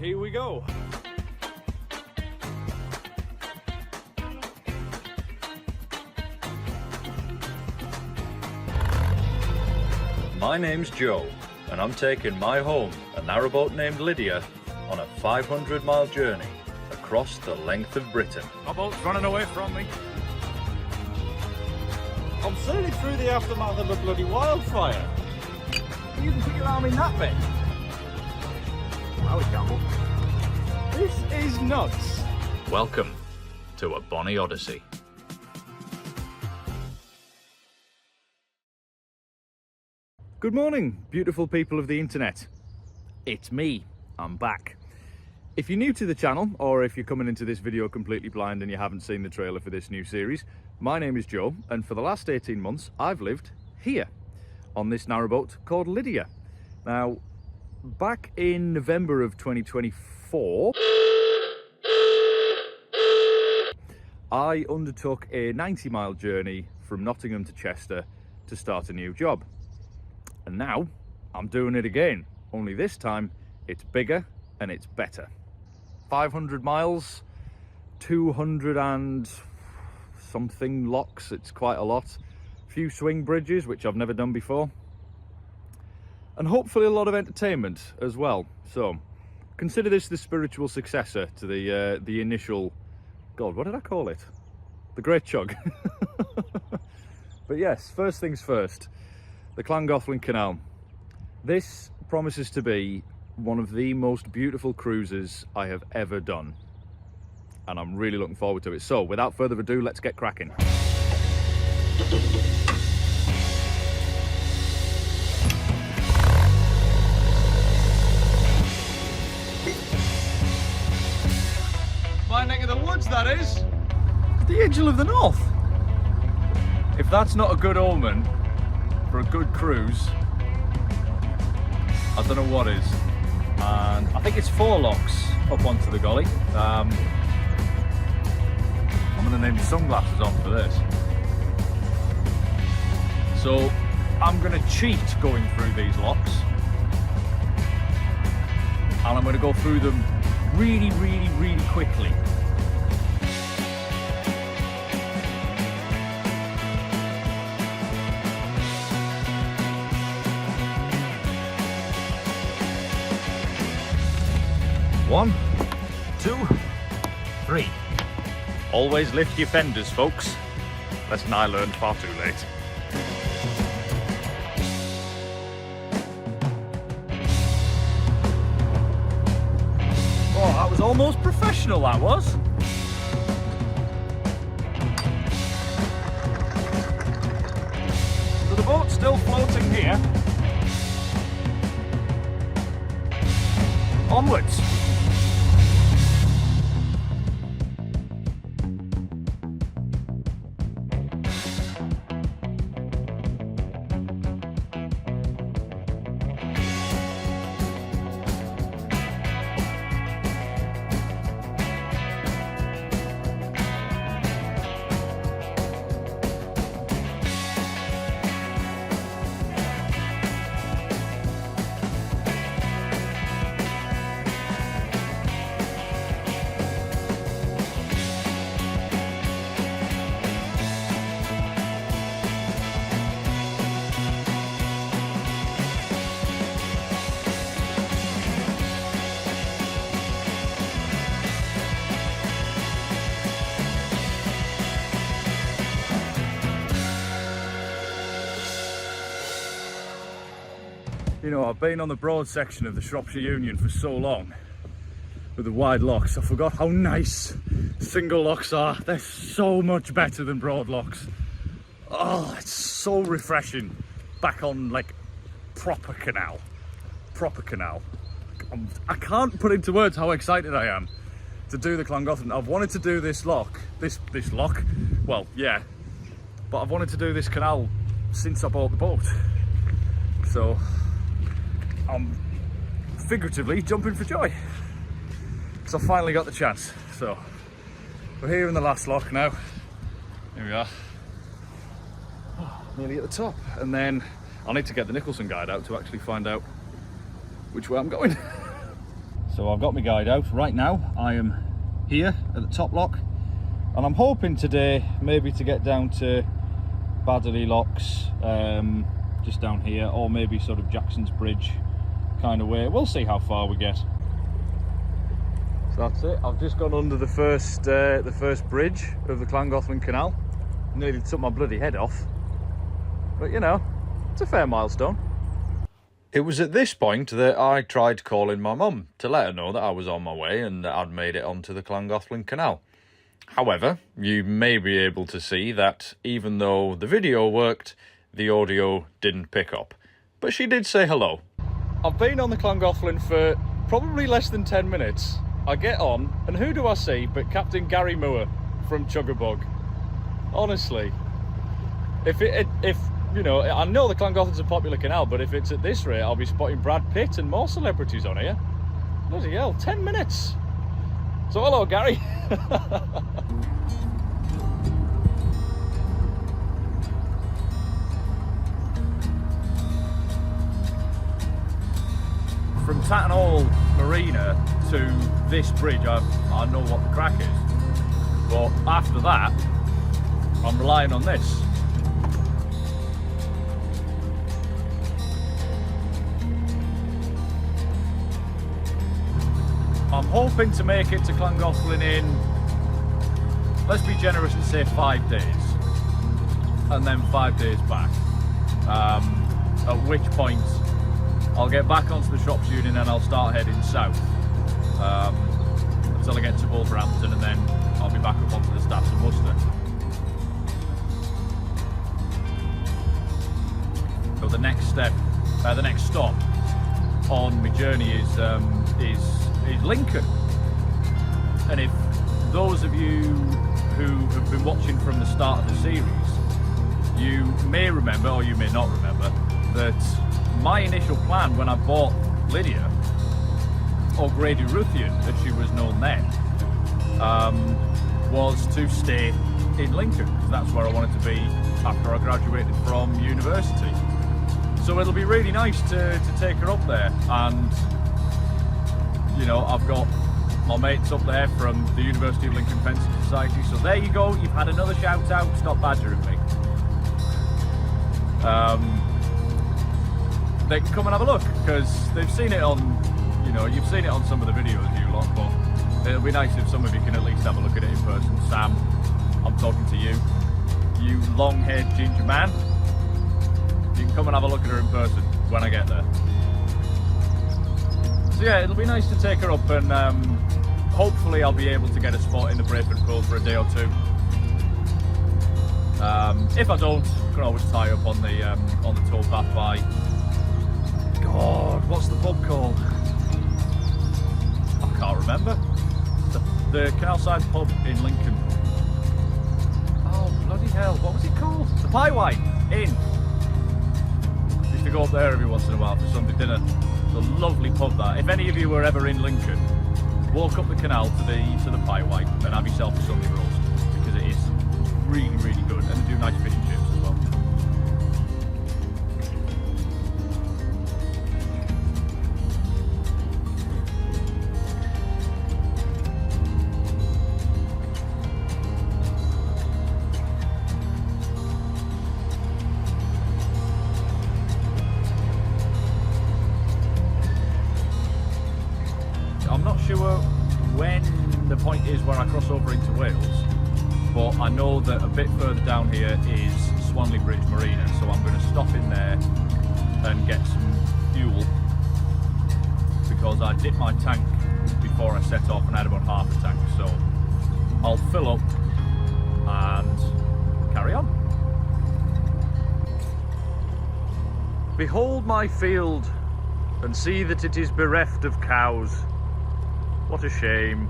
Here we go. My name's Joe, and I'm taking my home, a narrowboat named Lydia, on a 500-mile journey across the length of Britain. My boat's running away from me. I'm sailing through the aftermath of a bloody wildfire. You can put your arm in that bit. Wow, Campbell. This is nuts. Welcome to a Bonny Odyssey. Good morning, beautiful people of the internet. It's me, I'm back. If you're new to the channel, or if you're coming into this video completely blind and you haven't seen the trailer for this new series, my name is Joe, and for the last 18 months I've lived here, on this narrowboat called Lydia. Now, back in November of 2024, I undertook a 90-mile journey from Nottingham to Chester to start a new job. And now I'm doing it again, only this time it's bigger and it's better. 500 miles, 200 and something locks, it's quite a lot. A few swing bridges, which I've never done before. And hopefully a lot of entertainment as well. So consider this the spiritual successor to the initial, God, what did I call it? The Great Chug. But yes, first things first. The Llangollen Canal. This promises to be one of the most beautiful cruises I have ever done, and I'm really looking forward to it. So without further ado, let's get cracking. My neck of the woods, that is. The Angel of the North. If that's not a good omen for a good cruise, I don't know what is. And I think it's 4 locks up onto the gully. I'm going to name sunglasses on for this. So I'm going to cheat going through these locks, and I'm going to go through them really quickly. One, 2, 3. Always lift your fenders, folks. Lesson I learned far too late. Oh, that was almost professional, that was. So the boat's still floating here. Onwards. You know, I've been on the broad section of the Shropshire Union for so long with the wide locks, I forgot how nice single locks are. They're so much better than broad locks. Oh, it's so refreshing back on like proper canal. I can't put into words how excited I am to do the Llangollen. I've wanted to do this lock, this lock, well, yeah, but I've wanted to do this canal since I bought the boat. So I'm figuratively jumping for joy, because I finally got the chance. So we're here in the last lock now. Here we are, nearly at the top, and then I'll need to get the Nicholson guide out to actually find out which way I'm going. So I've got my guide out. Right now I am here at the top lock, and I'm hoping today maybe to get down to Baddeley Locks, just down here, or maybe sort of Jackson's Bridge kind of way. We'll see how far we get. So that's it. I've just gone under the first bridge of the Llangollen Canal. Nearly took my bloody head off, but you know, it's a fair milestone. It was at this point that I tried calling my mum to let her know that I was on my way and that I'd made it onto the Llangollen Canal. However, you may be able to see that even though the video worked, the audio didn't pick up. But she did say hello. I've been on the Llangollen for probably less than 10 minutes. I get on, and who do I see but Captain Gary Moore from Chuggabug? Honestly, if you know, I know the Llangollen's a popular canal, but if it's at this rate, I'll be spotting Brad Pitt and more celebrities on here. Bloody hell, 10 minutes. So hello, Gary. From Tattenhall Marina to this bridge, I know what the crack is. But after that, I'm relying on this. I'm hoping to make it to Llangollen in, let's be generous and say 5 days, and then 5 days back, at which point I'll get back onto the Shops Union and I'll start heading south until I get to Wolverhampton, and then I'll be back up onto the Staffs and Worcester. So the next step, the next stop on my journey is Lincoln. And if those of you who have been watching from the start of the series, you may remember, or you may not remember, that my initial plan when I bought Lydia, or Grady Ruthian as she was known then, was to stay in Lincoln, because that's where I wanted to be after I graduated from university. So it'll be really nice to take her up there, and you know, I've got my mates up there from the University of Lincoln Fencing Society, so there you go, you've had another shout out. Stop badgering me. They can come and have a look, because they've seen it on, you know, you've seen it on some of the videos, you lot, but it'll be nice if some of you can at least have a look at it in person. Sam, I'm talking to you, you long-haired ginger man. You can come and have a look at her in person when I get there. So yeah, it'll be nice to take her up, and hopefully I'll be able to get a spot in the Brayford Pool for a day or two. If I don't, I can always tie up on the towpath by, God, what's the pub called? I can't remember. The Canalside pub in Lincoln. Oh bloody hell, what was it called? The Pie White Inn. Used to go up there every once in a while for Sunday dinner. It's a lovely pub that. If any of you were ever in Lincoln, walk up the canal to the Pie White and have yourself a Sunday roast, because it is really, really good, and they do nice fish and chips as well. I'm not sure when the point is where I cross over into Wales, but I know that a bit further down here is Swanley Bridge Marina, so I'm going to stop in there and get some fuel, because I dipped my tank before I set off and I had about half a tank, so I'll fill up and carry on. Behold my field, and see that it is bereft of cows. What a shame.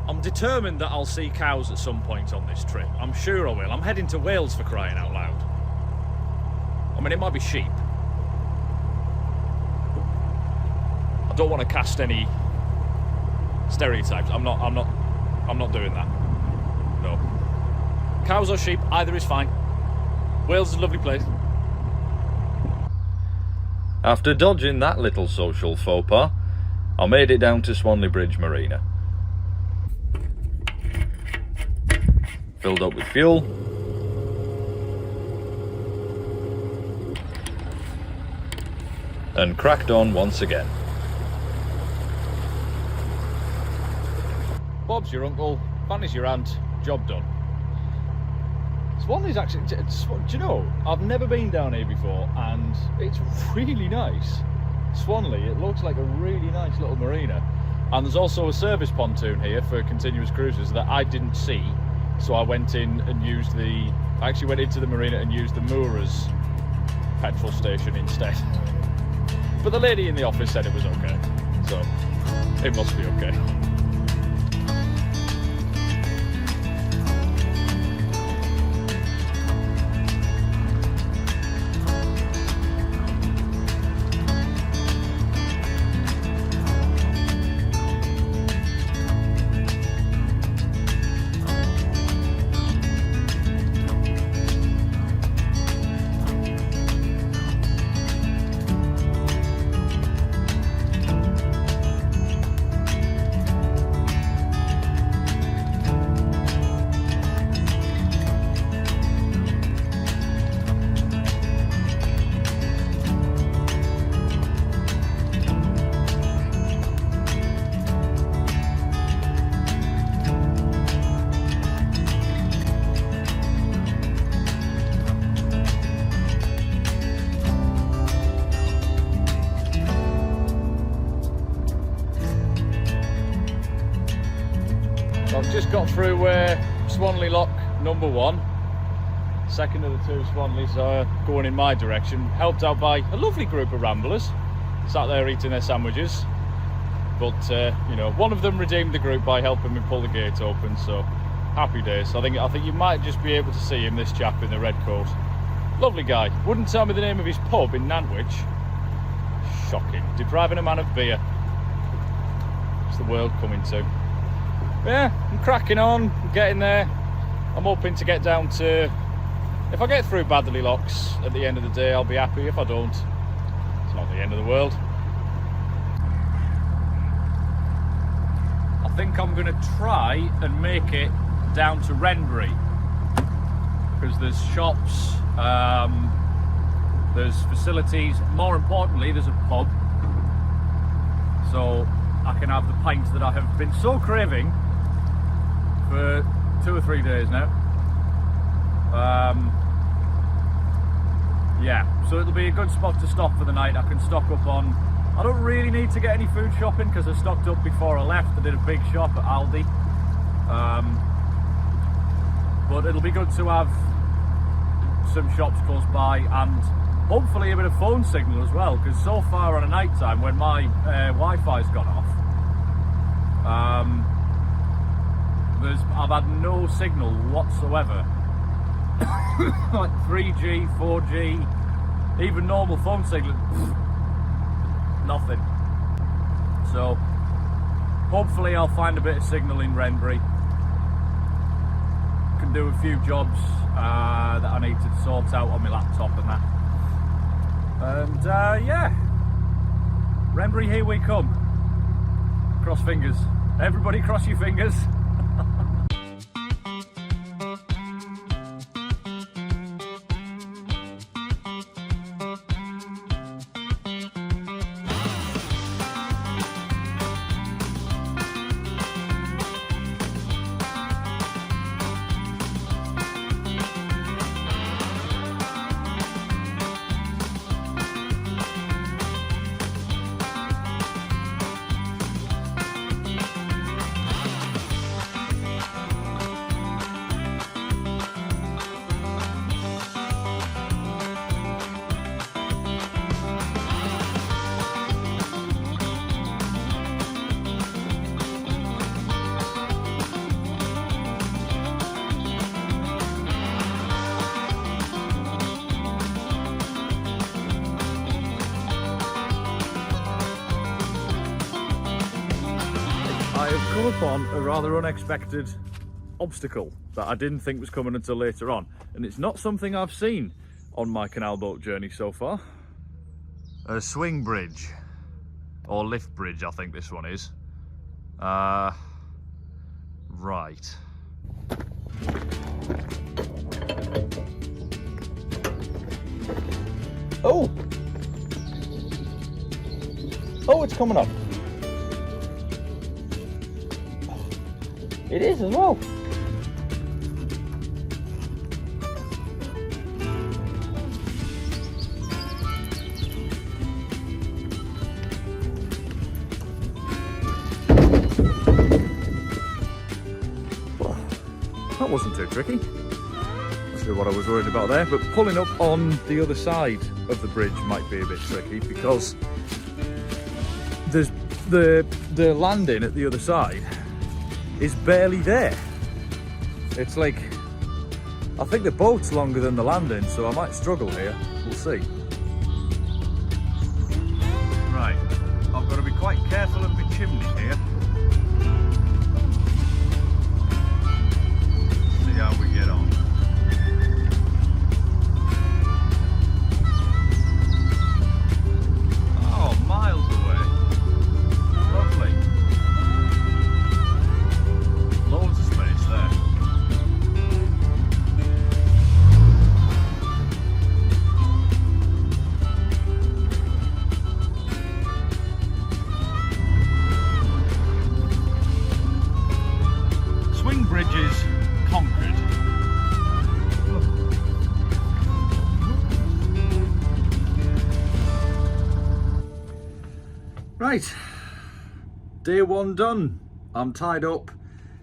I'm determined that I'll see cows at some point on this trip. I'm sure I will. I'm heading to Wales, for crying out loud. I mean, it might be sheep. I don't want to cast any stereotypes. I'm not doing that. No. Cows or sheep, either is fine. Wales is a lovely place. After dodging that little social faux pas, I made it down to Swanley Bridge Marina. Filled up with fuel. And cracked on once again. Bob's your uncle, Fanny's your aunt, job done. Swanley's actually, do you know, I've never been down here before and it's really nice. Swanley, it looks like a really nice little marina. And there's also a service pontoon here for continuous cruises that I didn't see. So I went in and used I actually went into the marina and used the Moorers petrol station instead. But the lady in the office said it was okay. So it must be okay. I've just got through Swanley Lock number 1. Second of the 2 Swanleys are going in my direction, helped out by a lovely group of ramblers sat there eating their sandwiches. But you know, one of them redeemed the group by helping me pull the gate open, so happy days. I think you might just be able to see him, this chap in the red coat. Lovely guy. Wouldn't tell me the name of his pub in Nantwich. Shocking. Depriving a man of beer. What's the world coming to? Yeah, I'm cracking on, I'm getting there. I'm hoping to get down to, if I get through Baddeley Locks at the end of the day, I'll be happy. If I don't, it's not the end of the world. I think I'm going to try and make it down to Wrenbury, because there's shops, there's facilities, more importantly there's a pub, so I can have the pints that I have been so craving for 2 or 3 days now. Yeah, so it'll be a good spot to stop for the night. I can stock up on, I don't really need to get any food shopping because I stocked up before I left. I did a big shop at Aldi, but it'll be good to have some shops close by and hopefully a bit of phone signal as well, because so far on a night time when my Wi-Fi's gone off, I've had no signal whatsoever. Like 3G, 4G, even normal phone signal, nothing. So hopefully I'll find a bit of signal in Wrenbury. Can do a few jobs that I need to sort out on my laptop and that. And yeah, Wrenbury, here we come. Cross fingers. Everybody cross your fingers. I have come upon a rather unexpected obstacle that I didn't think was coming until later on, and it's not something I've seen on my canal boat journey so far. A swing bridge. or lift bridge, I think this one is. Right. Oh! Oh, it's coming up. It is as well. That wasn't too tricky. That's what I was worried about there, but pulling up on the other side of the bridge might be a bit tricky because there's the landing at the other side is barely there. It's like, I think the boat's longer than the landing, so I might struggle here. We'll see. Right, I've got to be quite careful of my chimney here. See how we get on. Oh, miles away. Lovely. Loads of space there. Swing bridges conquered. Right, day one done. I'm tied up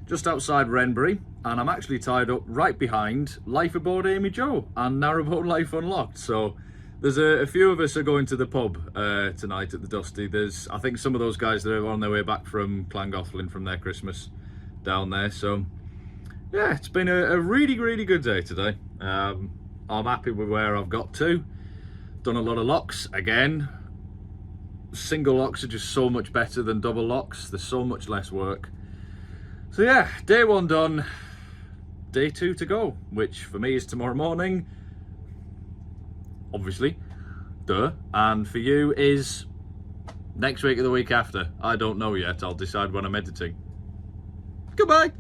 just outside Wrenbury, and I'm actually tied up right behind Life Aboard Amy Joe and Narrowboat Life Unlocked. So there's a few of us are going to the pub tonight at the Dusty. There's, I think, some of those guys that are on their way back from Llangollen from their Christmas down there. So yeah, it's been a really, really good day today. I'm happy with where I've got to. Done a lot of locks again. Single locks are just so much better than double locks. There's so much less work. So yeah, day one done. Day two to go, which for me is tomorrow morning, obviously, duh. And for you is next week or the week after. I don't know yet. I'll decide when I'm editing. Goodbye.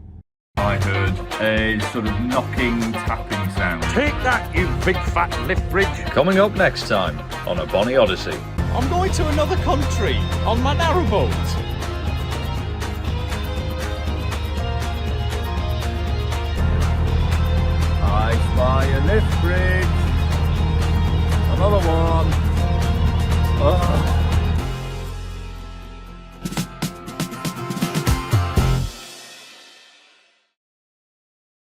I heard a sort of knocking, tapping sound. Take that, you big fat lift bridge. Coming up next time on a Bonny Odyssey. I'm going to another country on my narrowboat. I spy a lift bridge. Another one.